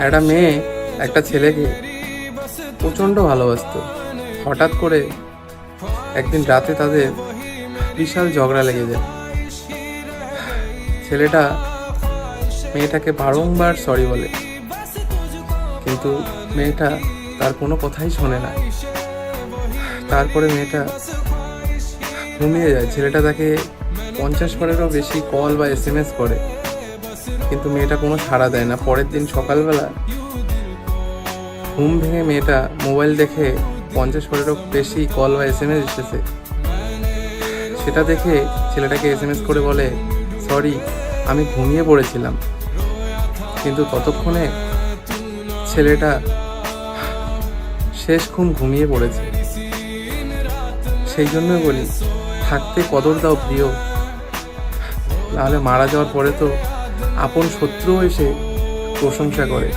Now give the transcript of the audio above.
একটা মেয়ে একটা ছেলেকে প্রচণ্ড ভালোবাসতো। হঠাৎ করে একদিন রাতে তাদের বিশাল ঝগড়া লেগে যায়। ছেলেটা মেয়েটাকে বারংবার সরি বলে, কিন্তু মেয়েটা তার কোনো কথাই শোনে না। তারপরে মেয়েটা ঘুমিয়ে যায়। ছেলেটা তাকে 50 বারেরও বেশি কল বা SMS করে, কিন্তু মেয়েটা কোনো সাড়া দেয় না। পরের দিন সকালবেলা ঘুম ভেঙে মেয়েটা মোবাইল দেখে 50 বারেরও বেশি কল বা SMS এসেছে। সেটা দেখে ছেলেটাকে SMS করে বলে, সরি, আমি ঘুমিয়ে পড়েছিলাম। কিন্তু ততক্ষণে ছেলেটা শেষ ঘুমিয়ে পড়েছে। সেই জন্যই বলি, থাকতে কদর দাও প্রিয়, নাহলে মারা যাওয়ার পরে তো আপন শত্রুও এসে প্রশংসা করে।